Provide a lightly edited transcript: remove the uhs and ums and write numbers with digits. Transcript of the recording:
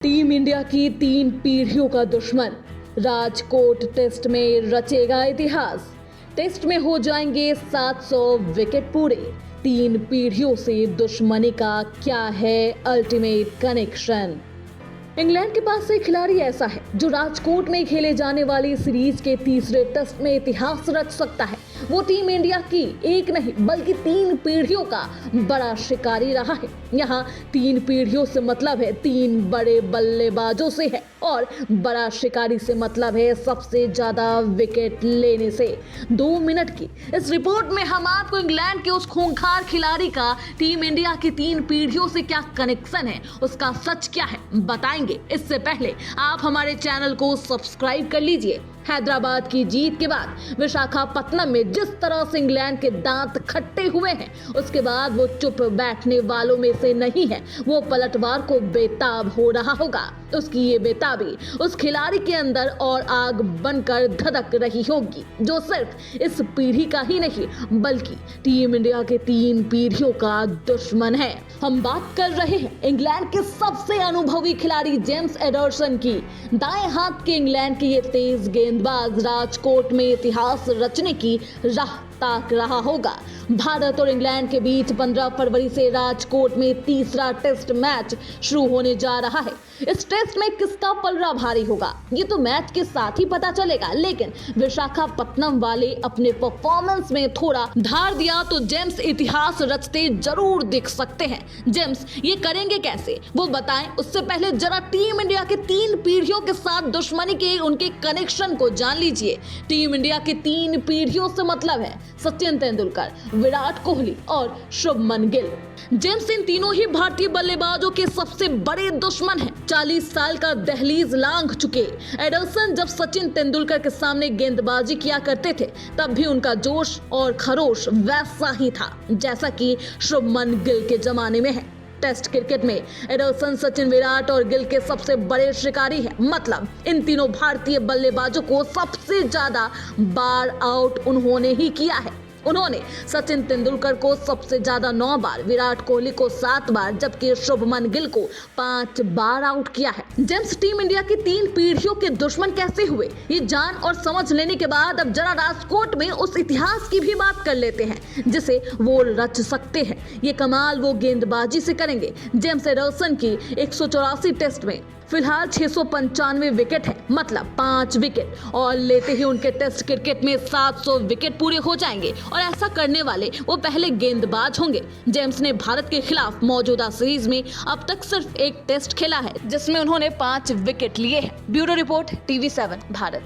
Team India की 3 पीढ़ियों का दुश्मन राजकोट टेस्ट में रचेगा इतिहास। टेस्ट में हो जाएंगे 700 विकेट पूरे। 3 पीढ़ियों से दुश्मनी का क्या है अल्टीमेट कनेक्शन। इंग्लैंड के पास एक खिलाड़ी ऐसा है जो राजकोट में खेले जाने वाली सीरीज के तीसरे टेस्ट में इतिहास रच सकता है। वो टीम इंडिया की एक नहीं बल्कि 3 पीढ़ियों का बड़ा शिकारी रहा है। यहाँ 3 पीढ़ियों से मतलब है 3 बड़े बल्लेबाजों से है और बड़ा शिकारी से मतलब है सबसे ज्यादा विकेट लेने से। 2 मिनट की इस रिपोर्ट में हम आपको इंग्लैंड के उस खूंखार खिलाड़ी का टीम इंडिया की 3 पीढ़ियों से क्या कनेक्शन है, उसका सच क्या है बताएंगे। इससे पहले आप हमारे चैनल को सब्सक्राइब कर लीजिए। हैदराबाद की जीत के बाद विशाखापत्तनम में जिस तरह से इंग्लैंड के दांत खट्टे हुए हैं, उसके बाद वो चुप बैठने वालों में से नहीं है। वो पलटवार को बेताब हो रहा होगा। उसकी ये बेताबी उस खिलाड़ी के अंदर और आग बनकर धधक रही होगी, जो सिर्फ इस पीढ़ी का ही नहीं बल्कि टीम इंडिया के 3 पीढ़ियों का दुश्मन है। हम बात कर रहे हैं इंग्लैंड के सबसे अनुभवी खिलाड़ी जेम्स एडरसन की। दाएं हाथ के इंग्लैंड के ये तेज गेंदबाज राजकोट में इतिहास रचने की राह ताक रहा होगा। भारत और इंग्लैंड के बीच 15 फरवरी से राजकोट में तीसरा टेस्ट मैच शुरू होने जा रहा है। इस टेस्ट में किसका पलड़ा भारी होगा ये तो मैच के साथ ही पता चलेगा, लेकिन विशाखापत्तनम वाले अपने परफॉर्मेंस में थोड़ा धार दिया तो जेम्स इतिहास रचते जरूर दिख सकते हैं। जेम्स ये करेंगे कैसे वो बताएं, उससे पहले जरा टीम इंडिया के 3 पीढ़ियों के साथ दुश्मनी के उनके कनेक्शन को जान लीजिए। टीम इंडिया के 3 पीढ़ियों से मतलब है सचिन तेंदुलकर, विराट कोहली और शुभमन गिल। जेम्स इन तीनों ही भारतीय बल्लेबाजों के सबसे बड़े दुश्मन हैं। 40 साल का दहलीज लांघ चुके एडरसन जब सचिन तेंदुलकर के सामने गेंदबाजी किया करते थे तब भी उनका जोश और खरोश वैसा ही था जैसा कि शुभमन गिल के जमाने में है। टेस्ट क्रिकेट में एडरसन, सचिन, विराट और गिल के सबसे बड़े शिकारी हैं। मतलब इन तीनों भारतीय बल्लेबाजों को सबसे ज्यादा बार आउट उन्होंने ही किया है। उन्होंने सचिन तेंदुलकर को सबसे ज्यादा 9 बार, विराट कोहली को 7 बार जबकि शुभमन गिल को 5 बार आउट किया है। जेम्स टीम इंडिया की 3 पीढ़ियों के दुश्मन कैसे हुए ये जान और समझ लेने के बाद अब जरा राजकोट में उस इतिहास की भी बात कर लेते हैं जिसे वो रच सकते हैं। ये कमाल वो गेंदबाजी से करेंगे। जेम्स एडरसन की 184 टेस्ट में फिलहाल 695 विकेट है, मतलब 5 विकेट और लेते ही उनके टेस्ट क्रिकेट में 700 विकेट पूरे हो जाएंगे और ऐसा करने वाले वो पहले गेंदबाज होंगे। जेम्स ने भारत के खिलाफ मौजूदा सीरीज में अब तक सिर्फ एक टेस्ट खेला है जिसमें उन्होंने 5 विकेट लिए हैं। Bureau report, TV7 Bharat.